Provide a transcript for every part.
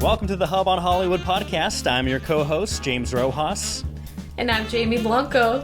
Welcome to the Hub on Hollywood podcast. I'm your co-host, James Rojas. And I'm Jamie Blanco.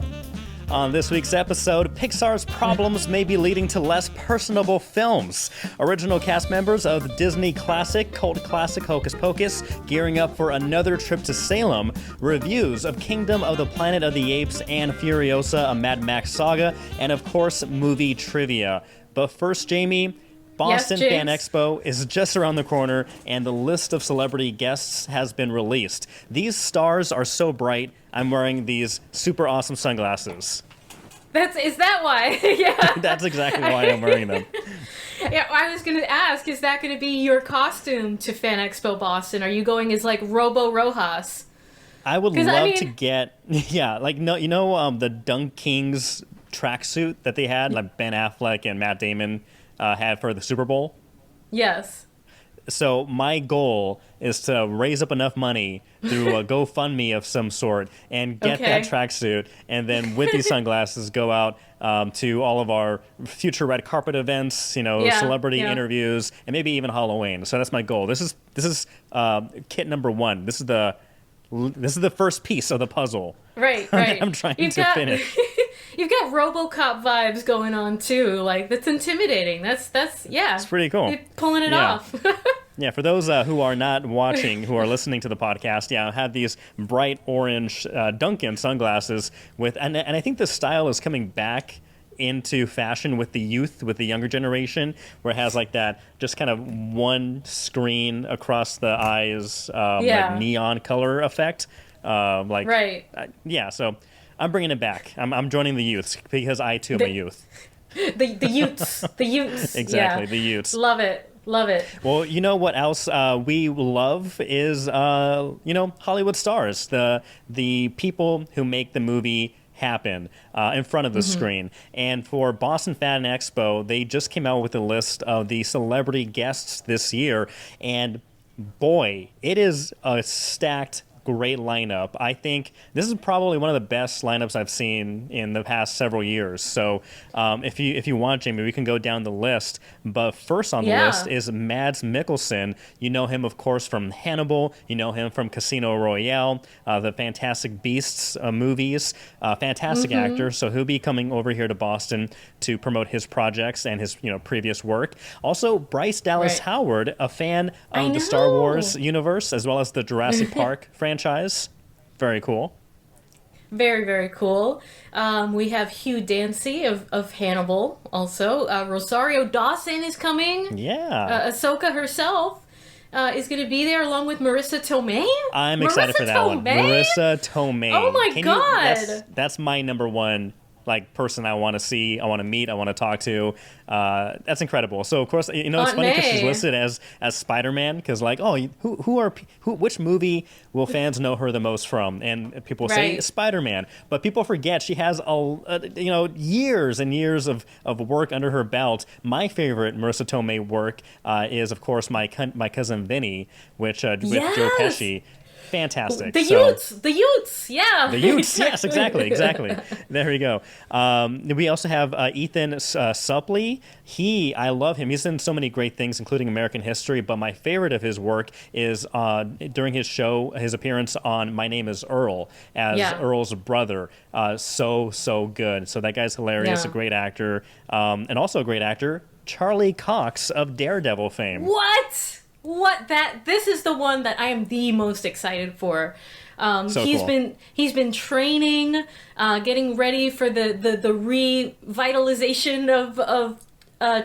On this week's episode, Pixar's problems may be leading to less personable films. Original cast members of the Disney cult classic Hocus Pocus gearing up for another trip to Salem. Reviews of Kingdom of the Planet of the Apes and Furiosa, a Mad Max Saga. And of course, movie trivia. But first, Jamie, Boston Fan Expo is just around the corner, and the list of celebrity guests has been released. These stars are so bright, I'm wearing these super awesome sunglasses. Is that why? Yeah. That's exactly why I'm wearing them. Yeah, I was going to ask, is that going to be your costume to Fan Expo Boston? Are you going as like Robo Rojas? I would love to get, the Dunk Kings tracksuit that they had, like Ben Affleck and Matt Damon had for the Super Bowl. Yes. So my goal is to raise up enough money through a GoFundMe of some sort and get that tracksuit, and then with these sunglasses go out to all of our future red carpet events, celebrity interviews, and maybe even Halloween. So that's my goal. This is kit number one. This is the first piece of the puzzle. Right. That I'm trying to finish. You've got RoboCop vibes going on too. Like, that's intimidating. That's It's pretty cool. You're pulling it off. Yeah, for those who are not watching, who are listening to the podcast, I have these bright orange Duncan sunglasses and I think the style is coming back into fashion with the youth, with the younger generation, where it has like that just kind of one screen across the eyes, like neon color effect. So I'm bringing it back. I'm joining the youths because I too am a youth. The youths. Exactly, the youths. Love it. Well, you know what else we love is Hollywood stars, the people who make the movie happen in front of the screen. And for Boston Fan Expo, they just came out with a list of the celebrity guests this year, and boy, it is a stacked, great lineup. I think this is probably one of the best lineups I've seen in the past several years. So if you want, Jamie, we can go down the list. But first on the list is Mads Mikkelsen. You know him, of course, from Hannibal. You know him from Casino Royale, the Fantastic Beasts movies. Fantastic actor. So he'll be coming over here to Boston to promote his projects and his previous work. Also, Bryce Dallas Howard, a fan of the Star Wars universe as well as the Jurassic Park franchise. Very cool. Very, very cool. We have Hugh Dancy of Hannibal also. Rosario Dawson is coming. Yeah. Ahsoka herself is going to be there along with Marissa Tomei. I'm excited for that one. Marissa Tomei. Oh my God. That's my number one person I want to see, I want to meet, I want to talk to. That's incredible. So of course, it's funny because she's listed as Spider-Man, because which movie will fans know her the most from? And people say Spider-Man, but people forget she has years and years of work under her belt. My favorite Marissa Tomei work is of course my cousin Vinny, with Joe Pesci. Fantastic. The Utes, yeah. The Utes, yes, exactly. There we go. We also have Ethan Suplee. I love him. He's in so many great things, including American History, but my favorite of his work is during his appearance on My Name is Earl, as Earl's brother. So good. So that guy's hilarious, a great actor. And also a great actor, Charlie Cox of Daredevil fame. What? This is the one that I am the most excited for. He's been training, getting ready for the revitalization of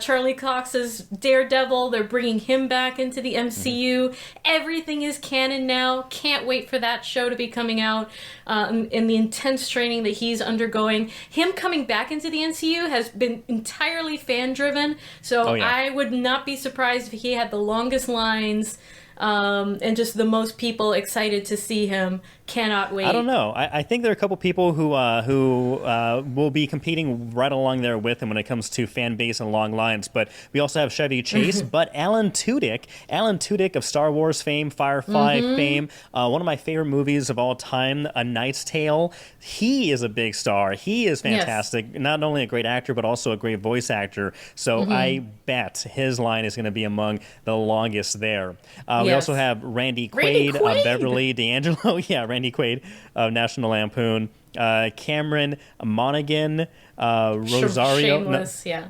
Charlie Cox's Daredevil. They're bringing him back into the MCU. Everything is canon now. Can't wait for that show to be coming out. And the intense training that he's undergoing. Him coming back into the MCU has been entirely fan-driven. So I would not be surprised if he had the longest lines and just the most people excited to see him. Cannot wait. I don't know. I think there are a couple people who will be competing right along there with him when it comes to fan base and long lines. But we also have Chevy Chase, but Alan Tudyk of Star Wars fame, Firefly fame, one of my favorite movies of all time, A Knight's Tale. He is a big star. He is fantastic. Yes. Not only a great actor, but also a great voice actor. So I bet his line is going to be among the longest there. We We also have Randy Quaid, Beverly D'Angelo. Yeah, Randy Quaid of National Lampoon. Cameron Monaghan, Rosario. Shameless, yeah.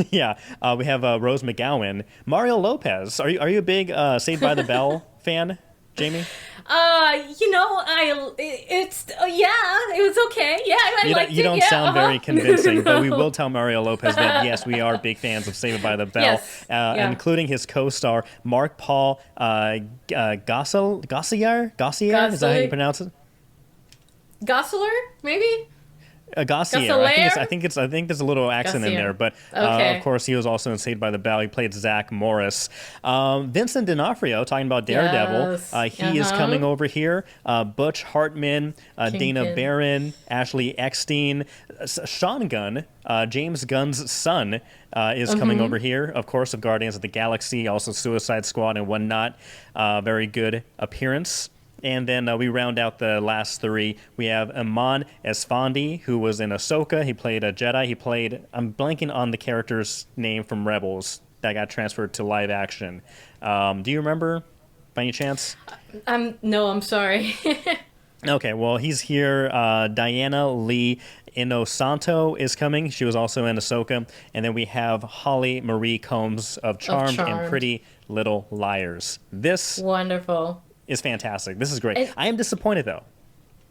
Yeah, we have Rose McGowan. Mario Lopez. Are you a big Saved by the Bell fan, Jamie? It was okay. Yeah, I liked it. You don't sound very convincing, but we will tell Mario Lopez that yes, we are big fans of Saved by the Bell, Yes. including his co-star Mark Paul Gosselaar. Is that how you pronounce it? Gosseler, maybe? Gossier. I think there's a little accent in there, but Okay. of course he was also in Saved by the Bell. He played Zach Morris. Vincent D'Onofrio, talking about Daredevil. Yes. He is coming over here. Butch Hartman, Dana Kingpin. Barron, Ashley Eckstein, Sean Gunn, James Gunn's son is coming over here. Of course, of Guardians of the Galaxy, also Suicide Squad and whatnot. Very good appearance. And then we round out the last three. We have Iman Esfandi, who was in Ahsoka. He played a Jedi. I'm blanking on the character's name from Rebels that got transferred to live action. Do you remember, by any chance? No, I'm sorry. Okay, well, he's here. Diana Lee Inosanto is coming. She was also in Ahsoka. And then we have Holly Marie Combs of Charmed and Pretty Little Liars. This Wonderful. is fantastic. This is great. And I am disappointed, though.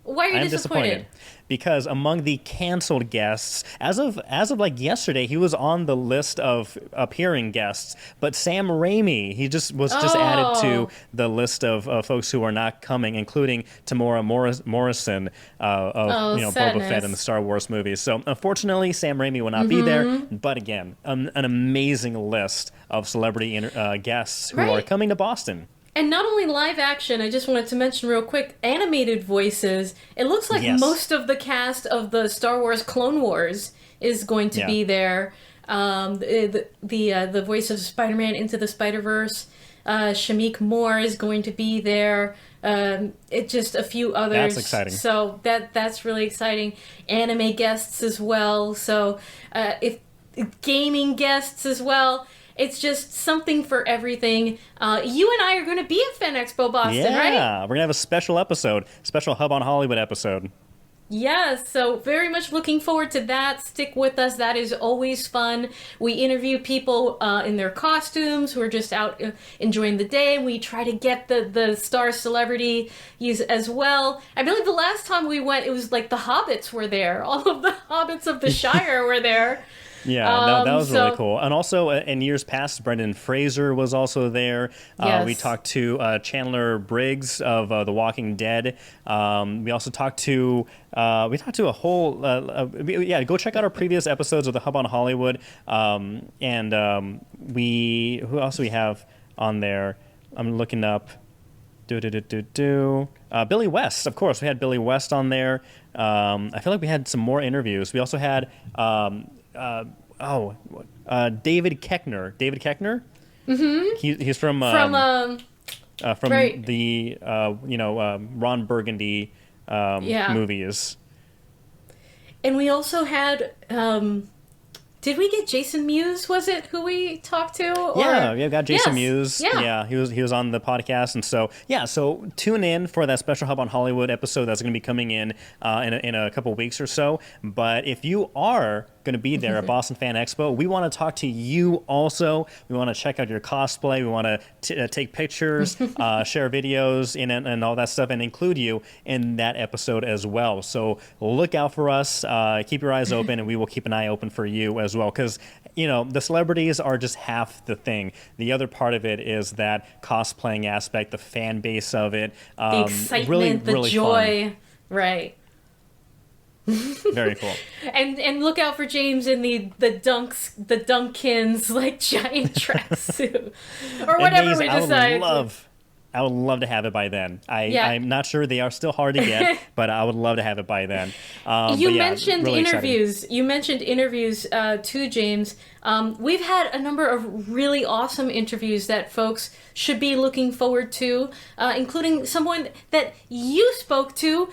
Why are you disappointed? Because among the canceled guests, as of like yesterday, he was on the list of appearing guests. But Sam Raimi, he was added to the list of folks who are not coming, including Tamora Morrison of Boba Fett in the Star Wars movies. So unfortunately, Sam Raimi will not be there. But again, an amazing list of celebrity guests who are coming to Boston. And not only live action, I just wanted to mention real quick, animated voices. It looks like most of the cast of the Star Wars Clone Wars is going to be there. The voice of Spider-Man Into the Spider-Verse, Shamik Moore is going to be there. Just a few others. That's exciting. So that's really exciting. Anime guests as well. So if gaming guests as well. It's just something for everything. You and I are going to be at Fan Expo Boston, right? Yeah, we're going to have a special Hub on Hollywood episode. Yes, so very much looking forward to that. Stick with us. That is always fun. We interview people in their costumes who are just out enjoying the day. We try to get the star celebrity as well. I believe the last time we went, it was like the Hobbits were there. All of the Hobbits of the Shire were there. Yeah, that was really cool. And also, in years past, Brendan Fraser was also there. Yes. We talked to Chandler Briggs of The Walking Dead. We also talked to a whole go check out our previous episodes of the Hub on Hollywood. Who else do we have on there? I'm looking up. Billy West, of course. We had Billy West on there. I feel like we had some more interviews. We also had David Koechner. David Koechner. Mm-hmm. He's from the Ron Burgundy movies. And we also had. Did we get Jason Mewes? Was it who we talked to? Yeah, we got Jason Mewes. Yeah, he was on the podcast, and so tune in for that special Hub on Hollywood episode that's going to be coming in a couple weeks or so. But if you are going to be there at Boston Fan Expo, we want to talk to you also. We want to check out your cosplay. We want to take pictures, share videos, and all that stuff, and include you in that episode as well. So look out for us. Keep your eyes open, and we will keep an eye open for you as well. Because, the celebrities are just half the thing. The other part of it is that cosplaying aspect, the fan base of it. The excitement, really, the really joy. Fun. Right. Very cool. And look out for James in the Dunkins like giant tracksuit or whatever we decide. I would love to have it by then. I'm not sure, they are still hard to get, but I would love to have it by then. You mentioned really interviews. Exciting. You mentioned interviews to James. We've had a number of really awesome interviews that folks should be looking forward to, including someone that you spoke to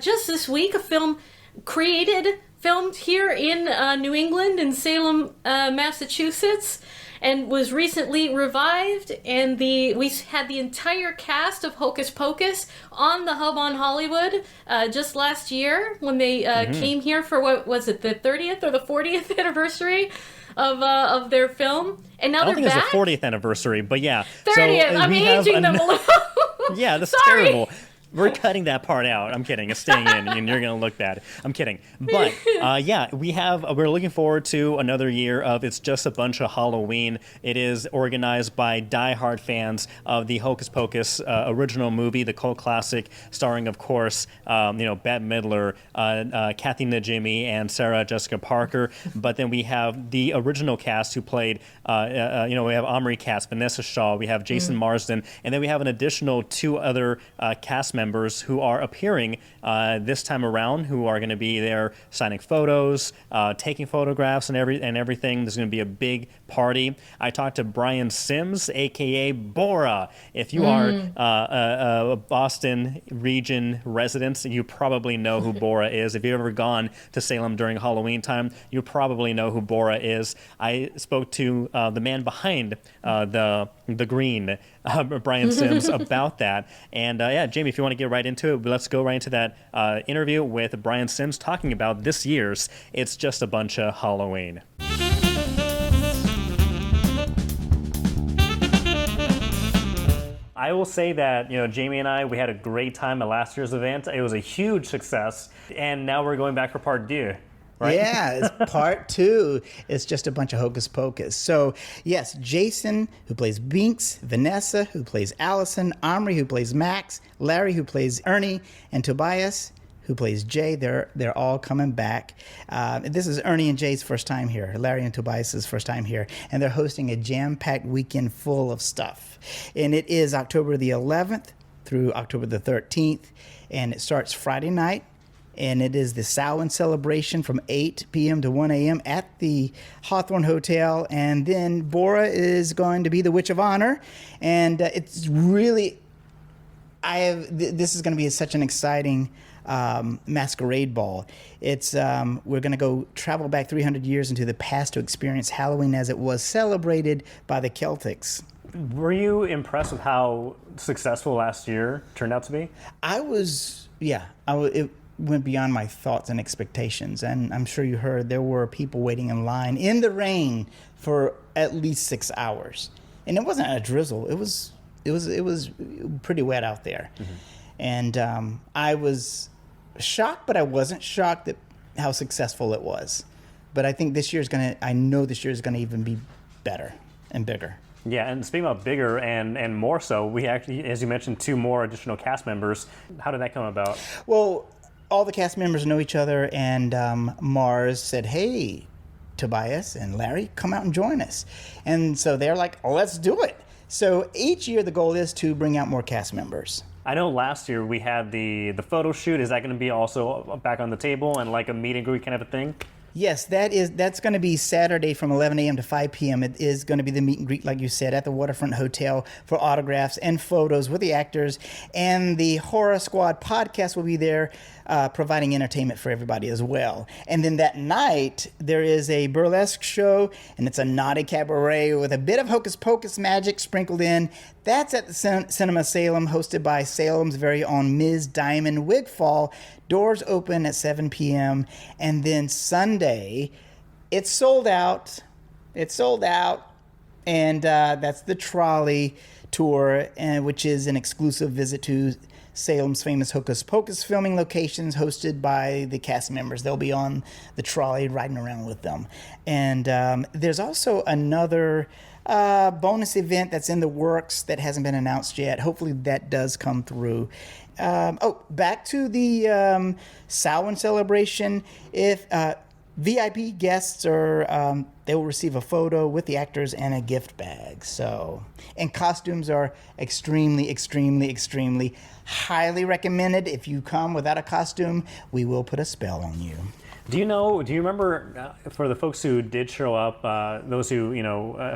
just this week, a film created filmed here in New England in Salem, Massachusetts, and was recently revived. And we had the entire cast of Hocus Pocus on the Hub on Hollywood just last year when they came here for, what was it, the 30th or the 40th anniversary of their film. And now they're back. I think it's the 40th anniversary, but yeah. 30th. I'm aging them a little. Yeah, that's Sorry. terrible. We're cutting that part out. I'm kidding. It's staying in, and you're going to look bad. I'm kidding. But, yeah, we're looking forward to another year of It's Just a Bunch of Halloween. It is organized by diehard fans of the Hocus Pocus original movie, the cult classic, starring, of course, Bette Midler, Kathy Najimy, and Sarah Jessica Parker. But then we have the original cast who played, we have Omri Katz, Vanessa Shaw, we have Jason Marsden, and then we have an additional 2 other cast members who are appearing this time around, who are going to be there signing photos, taking photographs, and everything. There's going to be a big party. I talked to Brian Sims, aka Bora. If you are a Boston region resident, you probably know who Bora is. If you've ever gone to Salem during Halloween time, you probably know who Bora is. I spoke to the man behind the green, Brian Sims, about that. And Jamie, if you want to get right into it, let's go right into that interview with Brian Sims talking about this year's It's Just a Bunch of Halloween. I will say that, Jamie and I, we had a great time at last year's event. It was a huge success. And now we're going back for part 2. Right? Yeah, it's part 2. It's Just a Bunch of Hocus Pocus. So, yes, Jason, who plays Binks, Vanessa, who plays Allison, Omri, who plays Max, Larry, who plays Ernie, and Tobias, who plays Jay. They're all coming back. This is Ernie and Jay's first time here, Larry and Tobias's first time here, and they're hosting a jam-packed weekend full of stuff. And it is October the 11th through October the 13th, and it starts Friday night. And it is the Samhain celebration from 8 p.m. to 1 a.m. at the Hawthorne Hotel. And then Bora is going to be the Witch of Honor. And it's really, this is going to be such an exciting masquerade ball. It's we're going to go travel back 300 years into the past to experience Halloween as it was celebrated by the Celtics. Were you impressed with how successful last year turned out to be? It went beyond my thoughts and expectations. And I'm sure you heard there were people waiting in line in the rain for at least 6 hours. And it wasn't a drizzle. It was pretty wet out there. Mm-hmm. And I was shocked, but I wasn't shocked at how successful it was. But I think this year is going to even be better and bigger. Yeah, and speaking about bigger and more so, we actually, as you mentioned, 2 more additional cast members. How did that come about? Well, all the cast members know each other, and Mars said, "Hey, Tobias and Larry, come out and join us." And so they're like, "Oh, let's do it." So each year the goal is to bring out more cast members. I know last year we had the photo shoot. Is that going to be also back on the table and like a meet and greet kind of a thing? Yes, that's going to be Saturday from 11 a.m. to 5 p.m. It is going to be the meet and greet, like you said, at the Waterfront Hotel for autographs and photos with the actors. And the Horror Squad podcast will be there providing entertainment for everybody as well. And then that night, there is a burlesque show, and it's a naughty cabaret with a bit of Hocus Pocus magic sprinkled in. That's at the Cinema Salem, hosted by Salem's very own Ms. Diamond Wigfall. Doors open at 7 p.m. And then Sunday, it's sold out. And that's the trolley tour, which is an exclusive visit to Salem's famous Hocus Pocus filming locations, hosted by the cast members. They'll be on the trolley riding around with them. And there's also another bonus event that's in the works that hasn't been announced yet. Hopefully that does come through. Back to the Samhain celebration. If VIP guests are, they will receive a photo with the actors and a gift bag. So, and costumes are extremely, extremely, extremely highly recommended. If you come without a costume, we will put a spell on you. Do you remember, for the folks who did show up, those who,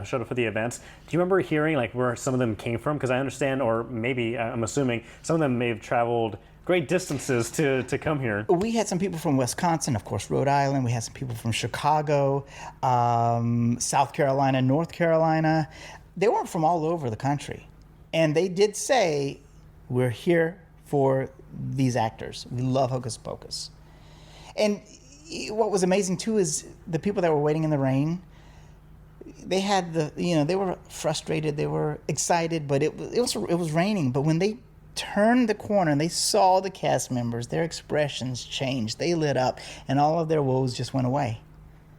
showed up for the events, do you remember hearing, like, where some of them came from? Because I understand, or maybe I'm assuming, some of them may have traveled great distances to come here. We had some people from Wisconsin, of course, Rhode Island. We had some people from Chicago, South Carolina, North Carolina. They weren't from all over the country. And they did say, we're here for these actors. We love Hocus Pocus. And what was amazing, too, is the people that were waiting in the rain, they had they were frustrated, they were excited, but it was raining. But when they turned the corner and they saw the cast members, their expressions changed. They lit up, and all of their woes just went away.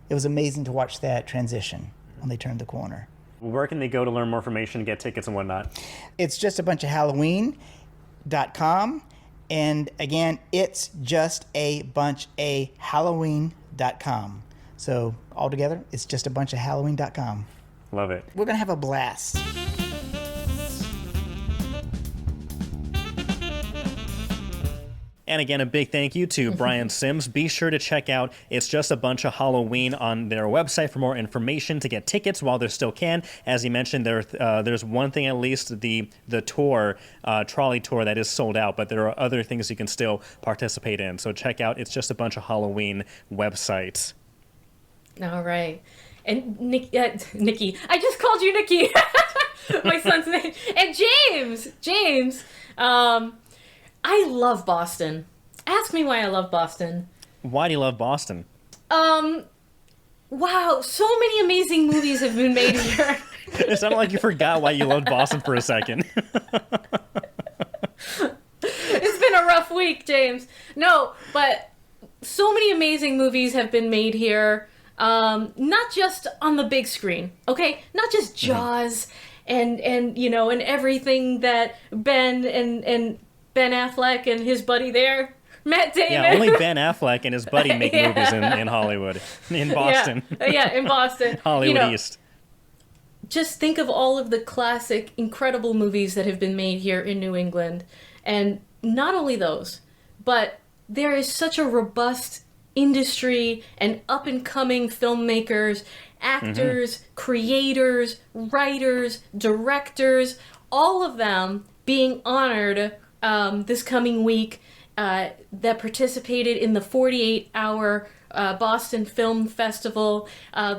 It was amazing to watch that transition when they turned the corner. Where can they go to learn more information, get tickets and whatnot? It's just a bunch of Halloween.com. And again, it's just a bunch of Halloween.com. So altogether, it's just a bunch of Halloween.com. Love it. We're going to have a blast. And again, a big thank you to Brian Sims. Be sure to check out It's Just a Bunch of Halloween on their website for more information, to get tickets while there still can. As he mentioned, there's one thing at least, the tour, trolley tour, that is sold out, but there are other things you can still participate in. So check out It's Just a Bunch of Halloween website. All right. And Nikki, I just called you Nikki, my son's name. And James, I love Boston. Ask me why I love Boston. Why do you love Boston? Wow, so many amazing movies have been made here. It sounded like you forgot why you loved Boston for a second. It's been a rough week, James. No, but so many amazing movies have been made here. Not just on the big screen, okay? Not just Jaws and everything that Ben Affleck and his buddy there, Matt Damon. Yeah, only Ben Affleck and his buddy make movies in Hollywood, in Boston. Yeah, in Boston. Hollywood East. Just think of all of the classic, incredible movies that have been made here in New England. And not only those, but there is such a robust industry and up-and-coming filmmakers, actors, creators, writers, directors, all of them being honored this coming week that participated in the 48-hour Boston Film Festival.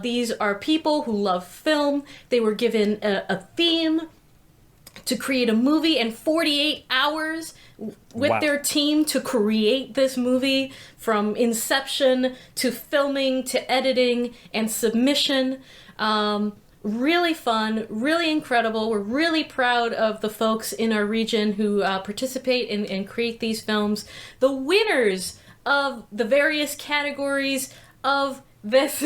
These are people who love film. They were given a theme to create a movie in 48 hours with their team to create this movie, from inception to filming to editing and submission. Really fun, really incredible. We're really proud of the folks in our region who participate and create these films. The winners of the various categories of this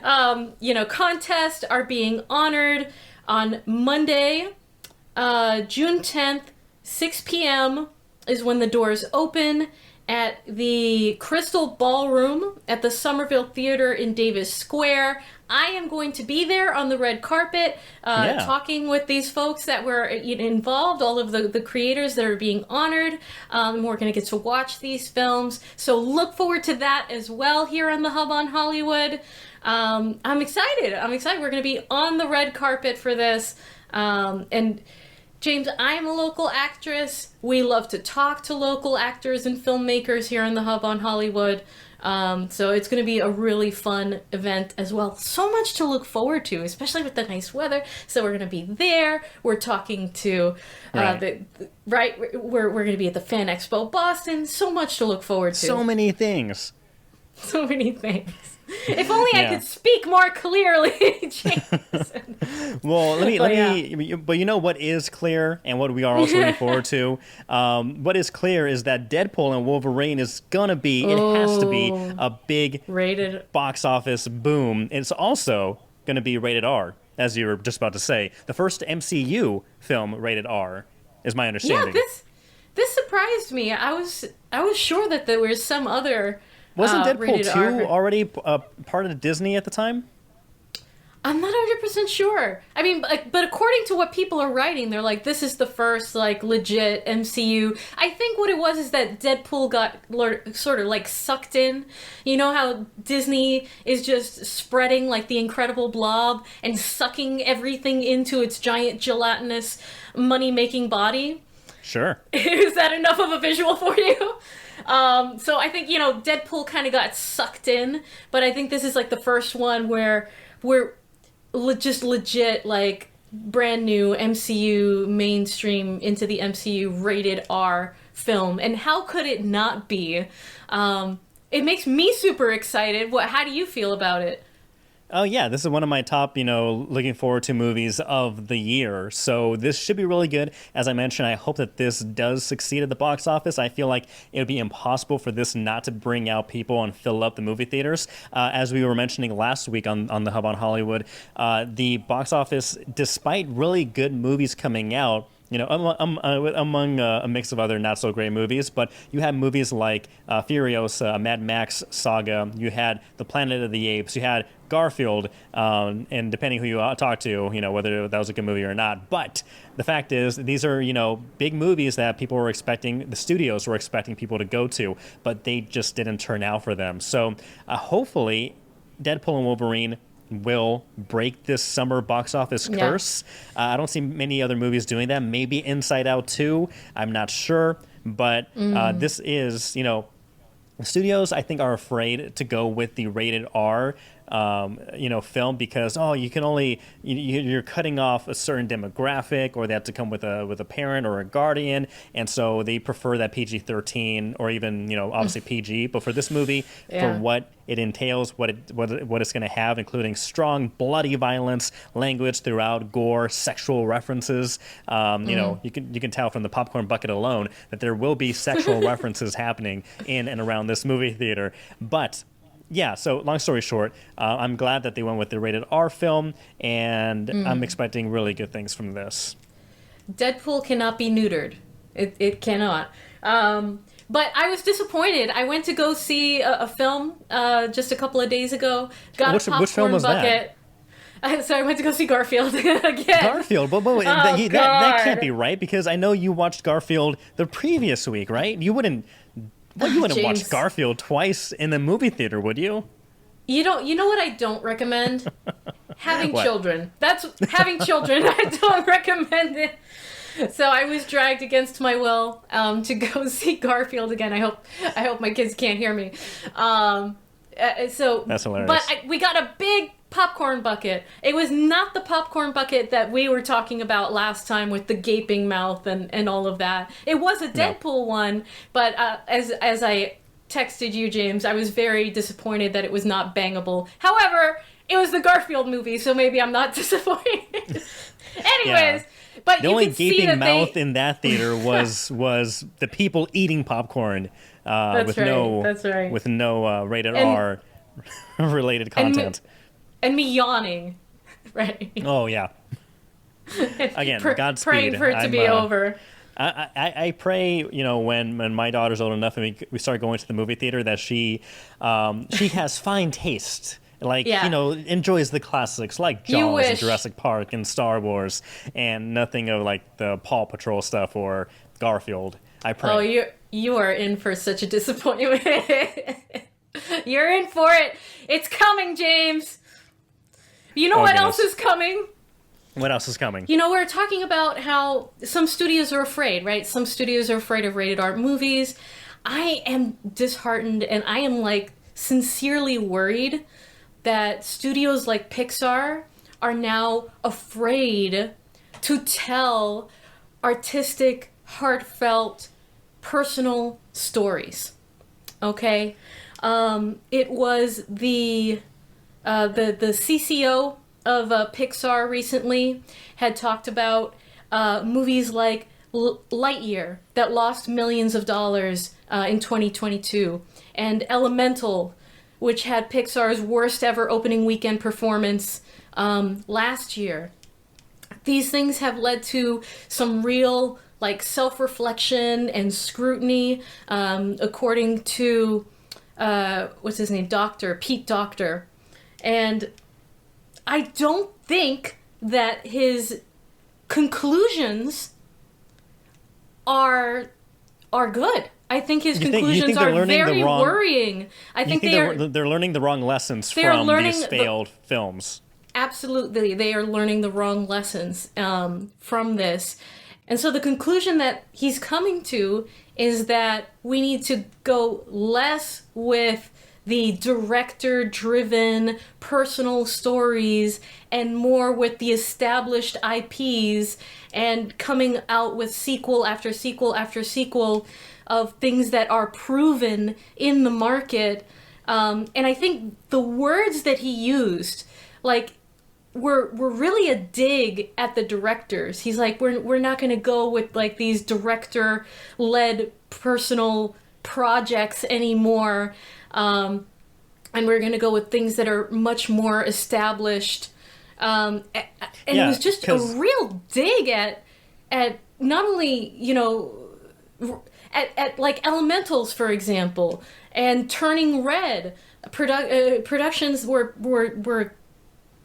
contest are being honored on Monday, June 10th, 6 p.m. is when the doors open at the Crystal Ballroom at the Somerville Theater in Davis Square. I am going to be there on the red carpet, talking with these folks that were involved, all of the creators that are being honored. We're going to get to watch these films. So look forward to that as well here on the Hub on Hollywood. I'm excited. We're going to be on the red carpet for this. And James, I'm a local actress. We love to talk to local actors and filmmakers here on the Hub on Hollywood. So it's going to be a really fun event as well. So much to look forward to, especially with the nice weather. So we're going to be there. We're talking to we're going to be at the Fan Expo Boston. So much to look forward to. So many things. So many things. If only I could speak more clearly, James. Well, but you know what is clear, and what we are also looking forward to? What is clear is that Deadpool and Wolverine is gonna be, it has to be, a big rated box office boom. It's also gonna be rated R, as you were just about to say. The first MCU film rated R, is my understanding. Yeah, this surprised me. I was sure that there was some other. Wasn't Deadpool 2 already part of Disney at the time? I'm not 100% sure. I mean, but according to what people are writing, they're like, this is the first, legit MCU. I think what it was is that Deadpool got sort of, sucked in. You know how Disney is just spreading, the Incredible Blob and sucking everything into its giant gelatinous money-making body? Sure. Is that enough of a visual for you? So I think, Deadpool kind of got sucked in, but I think this is like the first one where we're just legit, like, brand new MCU mainstream into the MCU rated R film. And how could it not be? It makes me super excited. How do you feel about it? Oh, yeah, this is one of my top, looking forward to movies of the year. So this should be really good. As I mentioned, I hope that this does succeed at the box office. I feel like it would be impossible for this not to bring out people and fill up the movie theaters. As we were mentioning last week on the Hub on Hollywood, the box office, despite really good movies coming out, among a mix of other not so great movies, but you had movies like Furiosa, Mad Max Saga, you had The Planet of the Apes, you had Garfield, and depending who you talk to, whether that was a good movie or not. But the fact is, these are, big movies that people were expecting, the studios were expecting people to go to, but they just didn't turn out for them. So hopefully, Deadpool and Wolverine will break this summer box office curse. I don't see many other movies doing that. Maybe Inside Out 2. I'm not sure. But this is, studios, I think, are afraid to go with the rated R film because you can only you're cutting off a certain demographic, or they have to come with a parent or a guardian, and so they prefer that PG-13 or even obviously PG. But for this movie, for what it entails, what it's going to have, including strong bloody violence, language throughout, gore, sexual references, you can tell from the popcorn bucket alone that there will be sexual references happening in and around this movie theater. But yeah, so long story short, I'm glad that they went with the rated R film, and I'm expecting really good things from this. Deadpool cannot be neutered. It cannot. But I was disappointed. I went to go see a film just a couple of days ago. Got a popcorn which film was bucket. So I went to go see Garfield again. Garfield? But wait, that can't be right, because I know you watched Garfield the previous week, right? You wouldn't watch Garfield twice in the movie theater, would you? You know what I don't recommend? Having children. That's having children. I don't recommend it. So I was dragged against my will to go see Garfield again. I hope my kids can't hear me. So that's hilarious. But we got a big popcorn bucket. It was not the popcorn bucket that we were talking about last time with the gaping mouth and all of that. It was a Deadpool one, but as I texted you, James, I was very disappointed that it was not bangable. However, it was the Garfield movie, so maybe I'm not disappointed. Anyways, but the only gaping mouth in that theater was the people eating popcorn with no rated R related content. And me yawning, right? Oh, yeah. Again, Godspeed. Praying for it to be over. I pray, when my daughter's old enough and we start going to the movie theater, that she has fine taste. Enjoys the classics like Jaws and Jurassic Park and Star Wars, and nothing of like the Paw Patrol stuff or Garfield. I pray. Oh, you are in for such a disappointment. You're in for it. It's coming, James. You know what else is coming? What else is coming? We're talking about how some studios are afraid, right? Some studios are afraid of rated R movies. I am disheartened, and I am sincerely worried that studios like Pixar are now afraid to tell artistic, heartfelt, personal stories. Okay? It was the CCO of Pixar recently had talked about movies like Lightyear that lost millions of dollars in 2022, and Elemental, which had Pixar's worst ever opening weekend performance last year. These things have led to some real self-reflection and scrutiny, according to what's his name, Pete Docter. And I don't think that his conclusions are good. I think his conclusions are very worrying. I think they're learning the wrong lessons from these failed films. Absolutely, they are learning the wrong lessons from this. And so the conclusion that he's coming to is that we need to go less with the director-driven personal stories and more with the established IPs and coming out with sequel after sequel after sequel of things that are proven in the market. And I think the words that he used, like, were really a dig at the directors. He's like, we're not going to go with like these director-led personal projects anymore. And we're going to go with things that are much more established. And it was just a real dig at not only, you know, at like Elementals, for example, and Turning Red. Productions were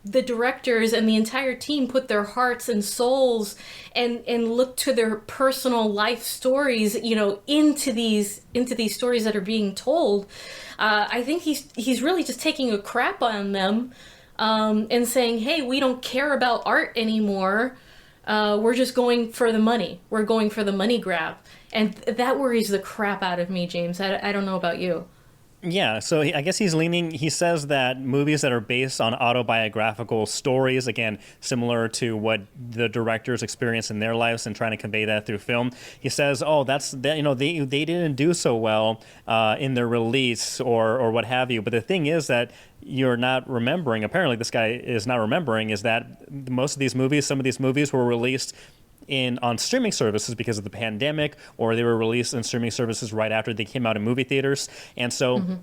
the directors and the entire team put their hearts and souls and look to their personal life stories, you know, into these stories that are being told. I think he's really just taking a crap on them and saying, hey, we don't care about art anymore. We're just going for the money. We're going for the money grab. And that worries the crap out of me, James. I don't know about you. Yeah, so I guess he says that movies that are based on autobiographical stories, again, similar to what the directors experience in their lives and trying to convey that through film, he says, you know, they didn't do so well in their release or what have you. But the thing is that you're not remembering, apparently this guy is not remembering, is that most of these movies, some of these movies were released on streaming services because of the pandemic, or they were released in streaming services right after they came out in movie theaters. And so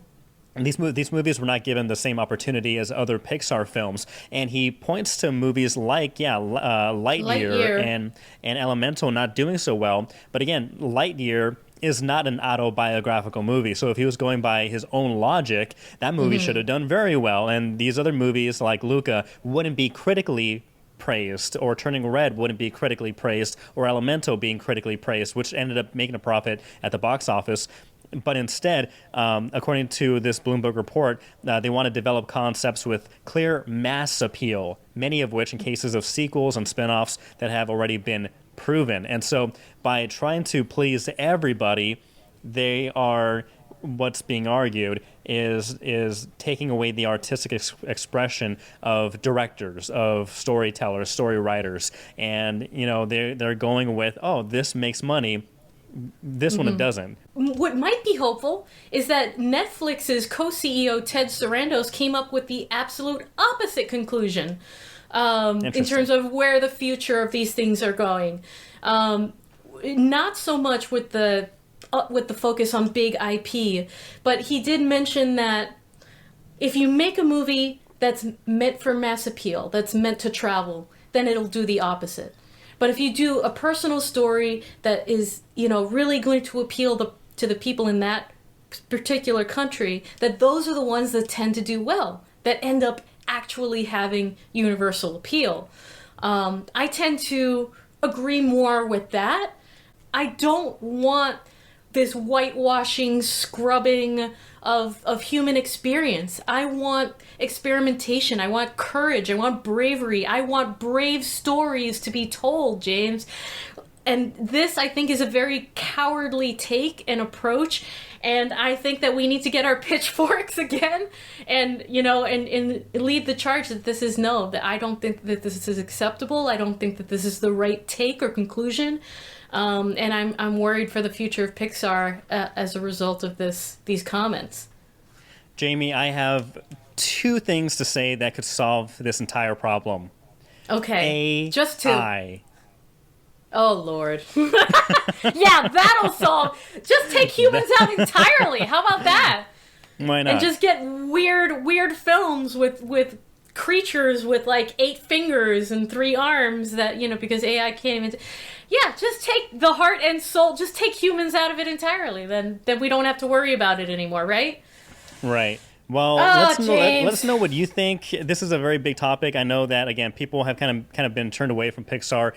these movies were not given the same opportunity as other Pixar films. And he points to movies like, Lightyear and Elemental not doing so well. But again, Lightyear is not an autobiographical movie. So if he was going by his own logic, that movie should have done very well. And these other movies like Luca wouldn't be critically praised, or Turning Red wouldn't be critically praised, or Elemental being critically praised, which ended up making a profit at the box office. But instead, according to this Bloomberg report, they want to develop concepts with clear mass appeal, many of which in cases of sequels and spin-offs that have already been proven. And so by trying to please everybody, they are, what's being argued is taking away the artistic expression of directors, of storytellers, story writers, and you know they're going with, oh, this makes money, this one it doesn't. What might be hopeful is that Netflix's co-CEO Ted Sarandos came up with the absolute opposite conclusion in terms of where the future of these things are going. Not so much with the focus on big IP, but he did mention that if you make a movie that's meant for mass appeal, that's meant to travel, then it'll do the opposite. But if you do a personal story that is, you know, really going to appeal to the people in that particular country, that those are the ones that tend to do well, that end up actually having universal appeal. I tend to agree more with that. I don't want this whitewashing, scrubbing of human experience. I want experimentation. I want courage. I want bravery. I want brave stories to be told, James. And this, I think, is a very cowardly take and approach. And I think that we need to get our pitchforks again and, you know, and lead the charge that this is no, that I don't think that this is acceptable. I don't think that this is the right take or conclusion. And I'm worried for the future of Pixar as a result of these comments. Jamie, I have two things to say that could solve this entire problem. Okay, just two. AI. Oh, Lord. Yeah, that'll solve. Just take humans out entirely. How about that? Why not? And just get weird films with creatures with like 8 fingers and 3 arms that, you know, because AI can't even... Yeah, just take the heart and soul, just take humans out of it entirely. Then we don't have to worry about it anymore, right? Right. Well, James. let us know what you think. This is a very big topic. I know that, again, people have kind of been turned away from Pixar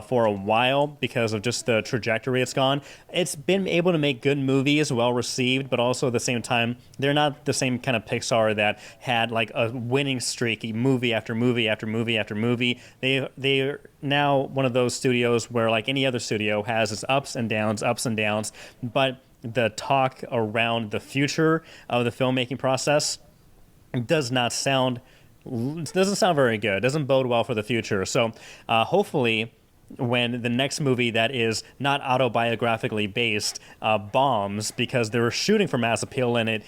for a while because of just the trajectory it's gone. It's been able to make good movies, well received, but also at the same time, they're not the same kind of Pixar that had like a winning streak, movie after movie after movie after movie. They're now one of those studios where, like any other studio, has its ups and downs, but the talk around the future of the filmmaking process doesn't sound very good. It doesn't bode well for the future. So hopefully when the next movie that is not autobiographically based bombs because they were shooting for mass appeal and it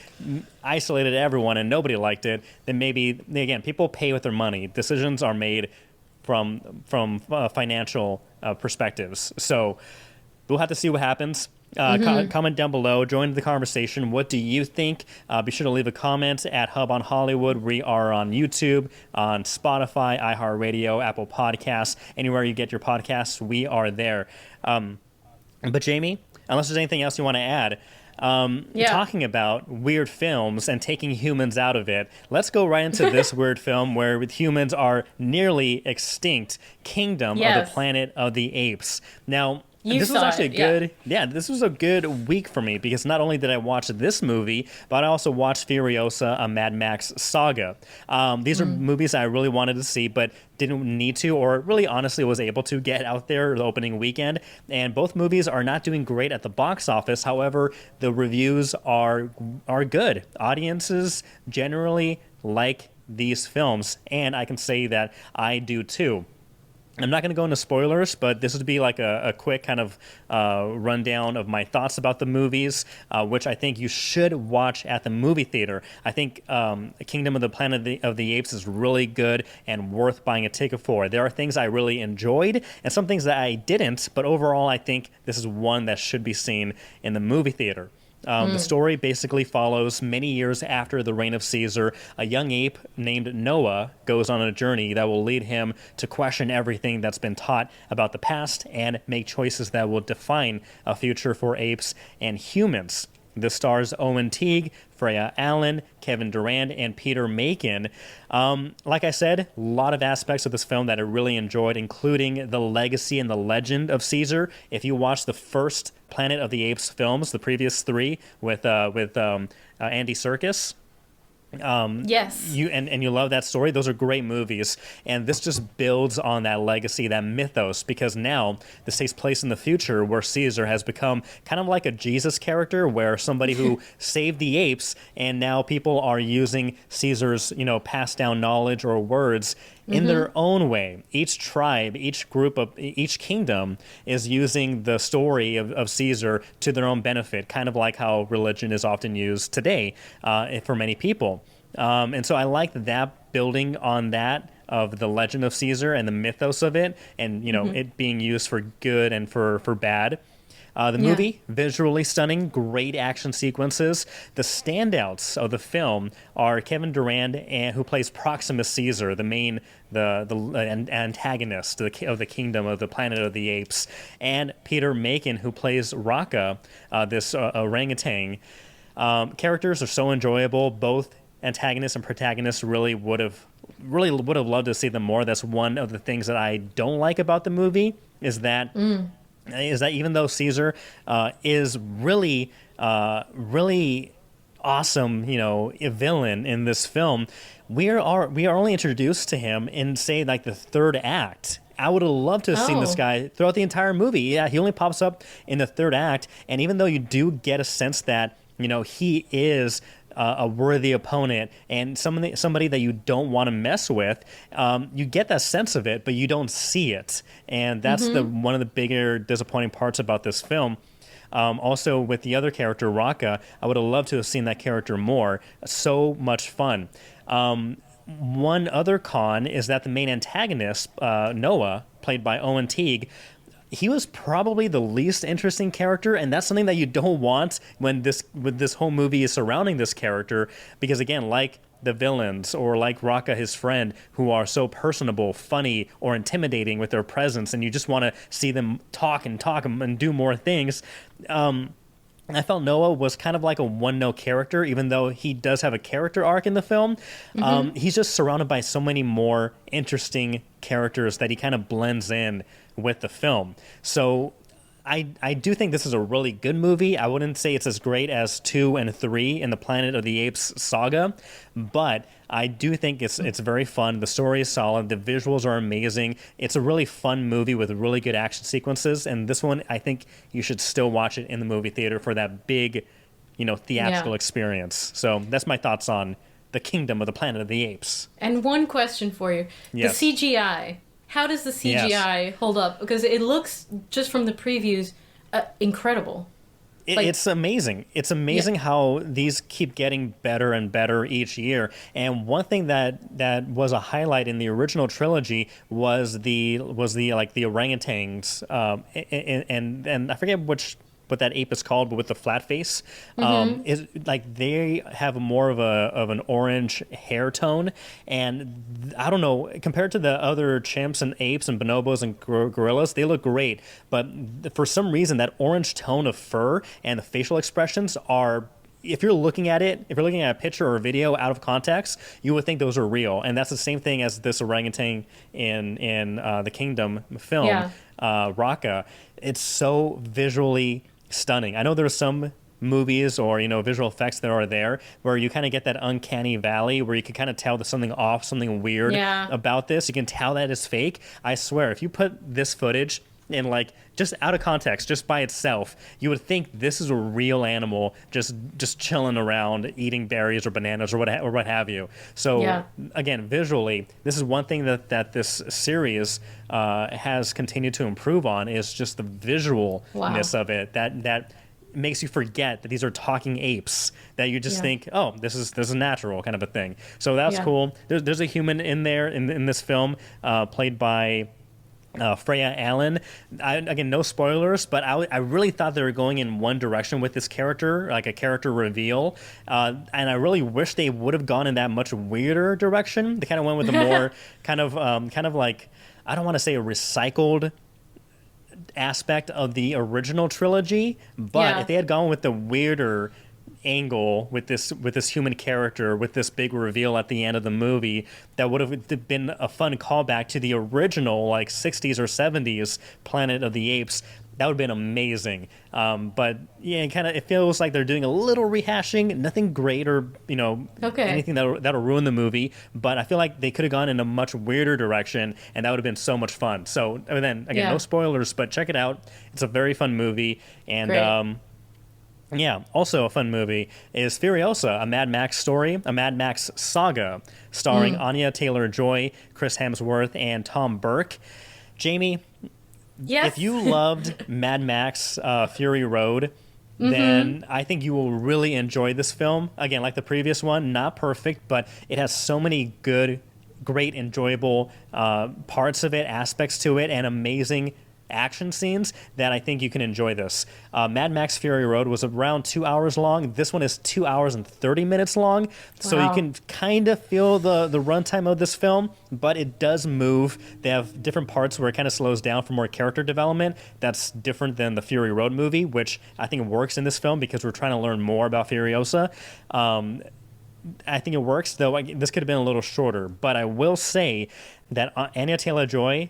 isolated everyone and nobody liked it, then maybe, again, people pay with their money. Decisions are made from financial perspectives. So we'll have to see what happens. Comment down below. Join the conversation. What do you think? Be sure to leave a comment at Hub on Hollywood. We are on YouTube, on Spotify, iHeartRadio, Apple Podcasts. Anywhere you get your podcasts, we are there. But Jamie, unless there's anything else you want to add, talking about weird films and taking humans out of it, let's go right into this weird film where humans are nearly extinct, Kingdom of the Planet of the Apes. Now, this was actually this was a good week for me because not only did I watch this movie, but I also watched Furiosa, a Mad Max Saga. These are movies I really wanted to see, but didn't need to, or really honestly was able to get out there the opening weekend. And both movies are not doing great at the box office. However, the reviews are good. Audiences generally like these films, and I can say that I do too. I'm not going to go into spoilers, but this would be like a quick kind of rundown of my thoughts about the movies, which I think you should watch at the movie theater. I think Kingdom of the Planet of the Apes is really good and worth buying a ticket for. There are things I really enjoyed and some things that I didn't, but overall I think this is one that should be seen in the movie theater. The story basically follows many years after the reign of Caesar. A young ape named Noah goes on a journey that will lead him to question everything that's been taught about the past and make choices that will define a future for apes and humans. This stars Owen Teague, Freya Allen, Kevin Durand, and Peter Macon. Like I said, a lot of aspects of this film that I really enjoyed, including the legacy and the legend of Caesar. If you watch the first Planet of the Apes films, the previous three with Andy Serkis, you love that story, those are great movies, and this just builds on that legacy, that mythos, because now this takes place in the future where Caesar has become kind of like a Jesus character, where somebody who saved the apes, and now people are using Caesar's passed down knowledge or words in their own way. Each tribe, each group of each kingdom is using the story of Caesar to their own benefit, kind of like how religion is often used today for many people. And so I like that, building on that of the legend of Caesar and the mythos of it, and it being used for good and for bad. The movie, visually stunning, great action sequences. The standouts of the film are Kevin Durand, who plays Proximus Caesar, the antagonist of the Kingdom of the Planet of the Apes, and Peter Macon, who plays Raka, this orangutan. Characters are so enjoyable. Both antagonists and protagonists really would have loved to see them more. That's one of the things that I don't like about the movie, is that even though Caesar is really awesome, a villain in this film, we are only introduced to him in, say, like the third act. I would have loved to have seen this guy throughout the entire movie. Yeah, he only pops up in the third act, and even though you do get a sense that he is a worthy opponent and somebody that you don't want to mess with, you get that sense of it, but you don't see it, and that's one of the bigger disappointing parts about this film. Also, with the other character, Raka, I would have loved to have seen that character more. So much fun. One other con is that the main antagonist, Noah, played by Owen Teague, he was probably the least interesting character, and that's something that you don't want when this whole movie is surrounding this character, because again, like the villains or like Raka, his friend, who are so personable, funny, or intimidating with their presence, and you just want to see them talk and do more things. I felt Noah was kind of like a one-note character, even though he does have a character arc in the film. He's just surrounded by so many more interesting characters that he kind of blends in with the film. So I do think this is a really good movie. I wouldn't say it's as great as 2 and 3 in the Planet of the Apes saga, but I do think it's very fun. The story is solid. The visuals are amazing. It's a really fun movie with really good action sequences. And this one, I think you should still watch it in the movie theater for that big, theatrical experience. So that's my thoughts on the Kingdom of the Planet of the Apes. And one question for you. Yes. The CGI. How does the CGI hold up? Because it looks, just from the previews, incredible. It's amazing. It's amazing how these keep getting better and better each year. And one thing that was a highlight in the original trilogy was the orangutans, and I forget what that ape is called, but with the flat face, is like they have more of an orange hair tone, and I don't know, compared to the other chimps and apes and bonobos and gorillas, they look great, but for some reason that orange tone of fur and the facial expressions are, if you're looking at a picture or a video out of context, you would think those are real. And that's the same thing as this orangutan in the Kingdom film, Raka. It's so visually stunning. I know there's some movies or visual effects that are there where you kind of get that uncanny valley where you can kind of tell there's something off, something weird about this. You can tell that it's fake. I swear, if you put this footage in just out of context, just by itself, you would think this is a real animal just chilling around eating berries or bananas or what have you. So again, visually, this is one thing that this series has continued to improve on, is just the visualness of it. That makes you forget that these are talking apes, that you just think, oh, this is natural kind of a thing. So that's cool. There's a human in there in this film, played by Freya Allen. Again, no spoilers, but I really thought they were going in one direction with this character, like a character reveal, and I really wish they would have gone in that much weirder direction. They kind of went with a more kind of like, I don't want to say a recycled aspect of the original trilogy, but if they had gone with the weirder angle with this human character, with this big reveal at the end of the movie, that would have been a fun callback to the original 60s or 70s Planet of the Apes. That would have been amazing. But it feels like they're doing a little rehashing, nothing great or anything that'll ruin the movie. But I feel like they could have gone in a much weirder direction, and that would have been so much fun. So then again, no spoilers, but check it out. It's a very fun movie, and also a fun movie is Furiosa, a Mad Max story, a Mad Max Saga, starring Anya Taylor-Joy, Chris Hemsworth, and Tom Burke. Jamie, if you loved Mad Max Fury Road, then I think you will really enjoy this film. Again, like the previous one, not perfect, but it has so many great, enjoyable parts of it, aspects to it, and amazing action scenes that I think you can enjoy this. Mad Max Fury Road was around 2 hours long. This one is 2 hours and 30 minutes long. So you can kind of feel the runtime of this film, but it does move. They have different parts where it kind of slows down for more character development. That's different than the Fury Road movie, which I think works in this film because we're trying to learn more about Furiosa. I think it works, though this could have been a little shorter. But I will say that Anya Taylor-Joy,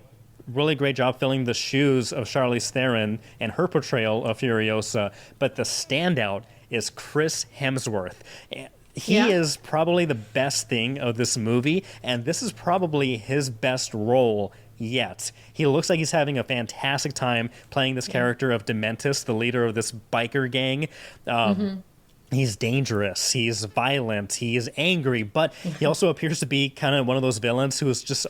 really great job filling the shoes of Charlize Theron and her portrayal of Furiosa. But the standout is Chris Hemsworth. He is probably the best thing of this movie, and this is probably his best role yet. He looks like he's having a fantastic time playing this character of Dementis, the leader of this biker gang. He's dangerous, he's violent, he's angry, but he also appears to be kind of one of those villains who is just,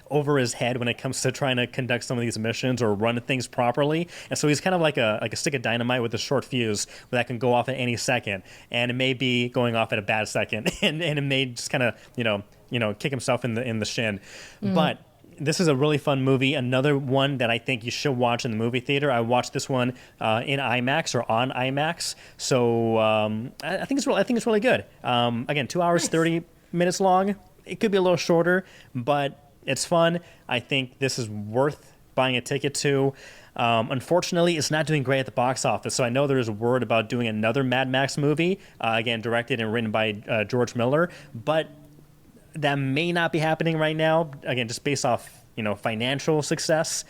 over his head when it comes to trying to conduct some of these missions or run things properly. And so he's kind of like a stick of dynamite with a short fuse that can go off at any second. And it may be going off at a bad second, and it may just kind of, kick himself in the shin. But this is a really fun movie. Another one that I think you should watch in the movie theater. I watched this one in IMAX or on IMAX. So I think it's really good. Again, 2 hours, 30 minutes long. It could be a little shorter, but it's fun. I think this is worth buying a ticket to. Unfortunately, it's not doing great at the box office. So I know there's word about doing another Mad Max movie, again, directed and written by George Miller, but that may not be happening right now, again, just based off, financial success.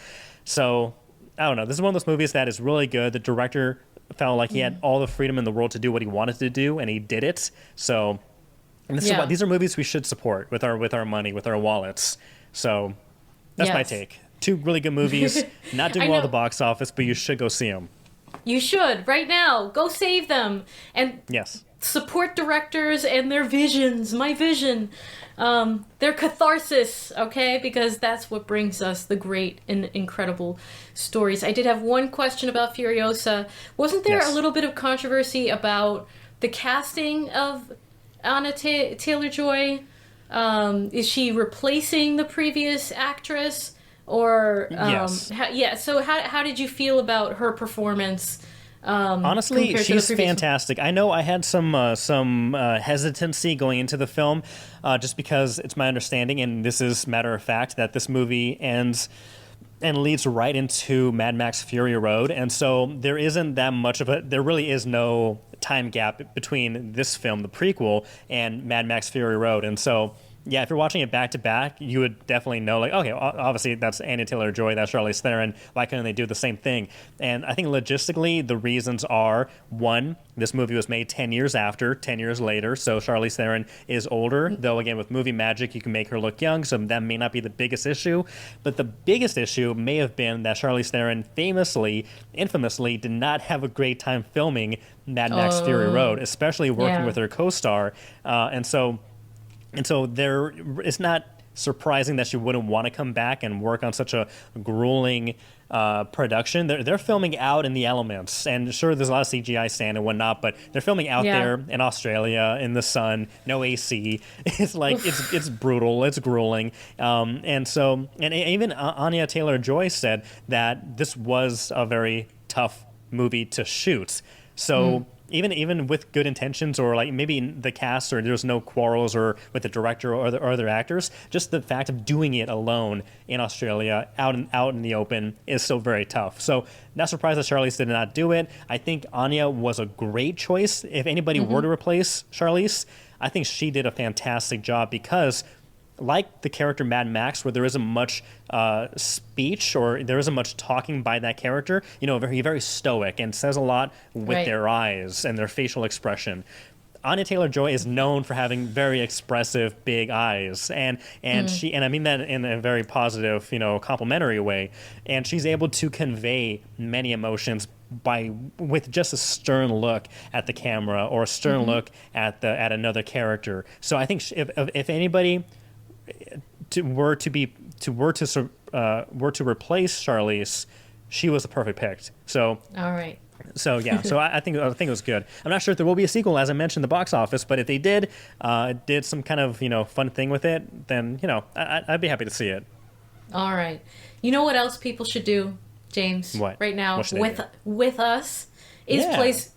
So I don't know. This is one of those movies that is really good. The director felt like he had all the freedom in the world to do what he wanted to do, and he did it. So these are movies we should support with our money, with our wallets. So that's my take. 2 really good movies, not doing well at the box office, but you should go see them. You should, right now. Go save them. And yes, support directors and their visions. My vision. Their catharsis, okay? Because that's what brings us the great and incredible stories. I did have one question about Furiosa. Wasn't there a little bit of controversy about the casting of Anna Taylor-Joy? Is she replacing the previous actress? Or yes. So how did you feel about her performance? Honestly, she's fantastic. I know I had some hesitancy going into the film, just because it's my understanding, and this is matter of fact, that this movie ends and leads right into Mad Max Fury Road, and so there isn't that much of there really is no time gap between this film, the prequel, and Mad Max Fury Road, and so. Yeah, if you're watching it back to back, you would definitely know, like, okay, obviously that's Anya Taylor-Joy, that's Charlize Theron. Why couldn't they do the same thing? And I think logistically, the reasons are, one, this movie was made 10 years later, so Charlize Theron is older. Though, again, with movie magic, you can make her look young, so that may not be the biggest issue. But the biggest issue may have been that Charlize Theron infamously, did not have a great time filming Mad Max Fury Road, especially working with her co-star. And so it's not surprising that she wouldn't want to come back and work on such a grueling production. They're filming out in the elements, and sure, there's a lot of CGI sand and whatnot, but they're filming out there in Australia in the sun, no AC. It's like it's brutal, it's grueling, and even Anya Taylor-Joy said that this was a very tough movie to shoot. So. Even with good intentions, or like maybe in the cast, or there's no quarrels, or with the director or other actors, just the fact of doing it alone in Australia, out in the open, is so very tough. So not surprised that Charlize did not do it. I think Anya was a great choice. If anybody were to replace Charlize, I think she did a fantastic job, because like the character Mad Max, where there isn't much speech, or there isn't much talking by that character, very, very stoic and says a lot with their eyes and their facial expression. Anya Taylor-Joy is known for having very expressive, big eyes, and I mean that in a very positive, complimentary way. And she's able to convey many emotions with just a stern look at the camera, or a stern look at another character. So I think if anybody were to replace Charlize, she was the perfect pick. So all right. So yeah, I think it was good. I'm not sure if there will be a sequel, as I mentioned, the box office, but if they did some kind of fun thing with it, then I'd be happy to see it. All right. You know what else people should do, James? What? Right now what with us is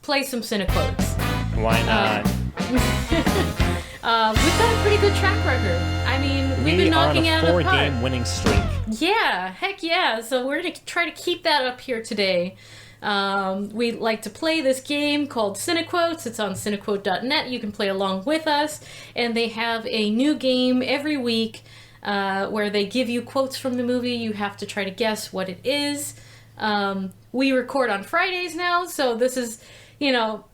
play some Cinequotes. Why not? We've got a pretty good track record. I mean, we've been knocking out of the park. 4-game winning streak. Yeah, heck yeah. So we're going to try to keep that up here today. We like to play this game called Cinequotes. It's on cinequote.net. You can play along with us. And they have a new game every week where they give you quotes from the movie. You have to try to guess what it is. We record on Fridays now, so this is,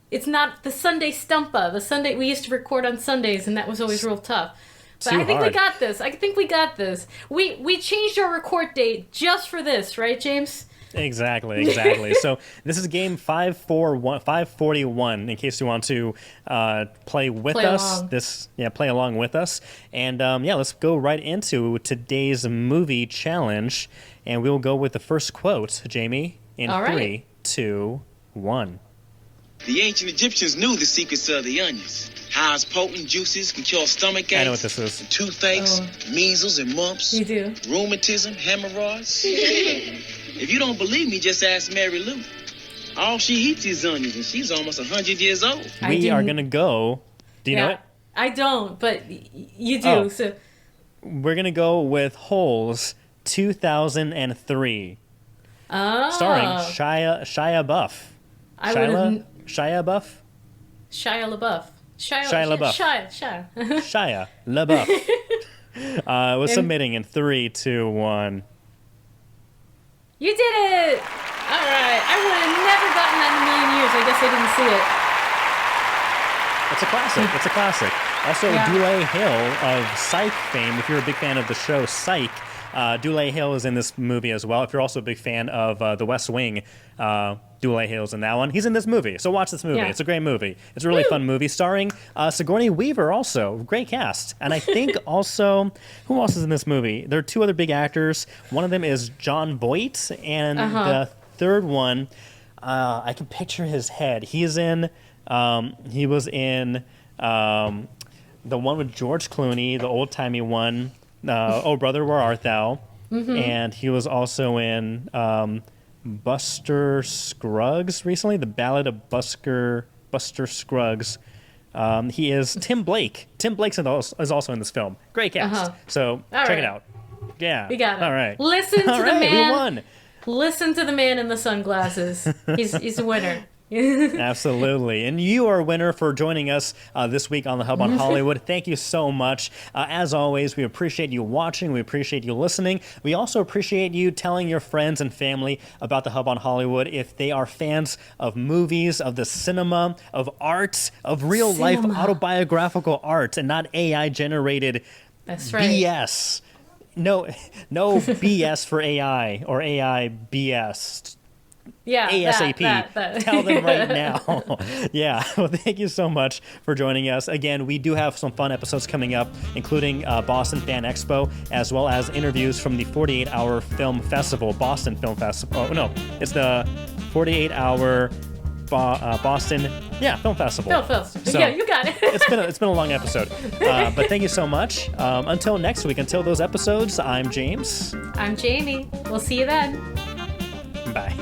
it's not the Sunday Stumpa. We used to record on Sundays, and that was always real tough. But I think we got this. We changed our record date just for this, right, James? Exactly. So this is game 541, in case you want to play with us. Along. Play along with us. And let's go right into today's movie challenge. And we'll go with the first quote, Jamie, in All 3, right. 2, 1. The ancient Egyptians knew the secrets of the onions. How its potent juices can cure stomach aches. I know what this is. Toothaches, measles, and mumps. You do. Rheumatism, hemorrhoids. If you don't believe me, just ask Mary Lou. All she eats is onions, and she's almost 100 years old. We are going to go... Do you know it? I don't, but you do. Oh. So We're going to go with holes 2003. Oh. Starring Shia LaBeouf. I would have... Shia LaBeouf? Shia LaBeouf. Shia LaBeouf. Shia. Shia LaBeouf. Was submitting in 3, 2, 1. You did it! All right. I would have never gotten that in a million years. I guess I didn't see it. It's a classic. It's a classic. Also, Yeah. Dule Hill of Psych fame, if you're a big fan of the show Psych, Dule Hill is in this movie as well. If you're also a big fan of The West Wing, Dule Hill's in that one. He's in this movie, so watch this movie. Yeah. It's a great movie. It's a really fun movie, starring Sigourney Weaver also. Great cast. And I think also, who else is in this movie? There are 2 other big actors. One of them is John Voight, and the third one, I can picture his head. He was in the one with George Clooney, the old-timey one, Oh Brother, Where Art Thou? And he was also in Buster Scruggs recently, The Ballad of Buster Scruggs. He is Tim Blake. Tim Blake is also in this film. Great cast. So check it out. Yeah. We got it. All right. Listen to All the right, man. we won. Listen to the man in the sunglasses. He's a winner. Absolutely. And you are a winner for joining us this week on The Hub on Hollywood. Thank you so much. As always, we appreciate you watching. We appreciate you listening. We also appreciate you telling your friends and family about The Hub on Hollywood if they are fans of movies, of the cinema, of art, of real-life autobiographical art and not AI-generated That's right. BS. No BS for AI or AI BS. Yeah, ASAP. that. Tell them right now. Yeah. Well, thank you so much for joining us. Again, we do have some fun episodes coming up, including Boston Fan Expo, as well as interviews from the 48-hour film festival, Boston Film Festival. Oh, no, it's the 48-hour Boston, film festival. Film festival. So, yeah, you got it. it's been a long episode. But thank you so much. Until next week, until those episodes, I'm James. I'm Jamie. We'll see you then. Bye.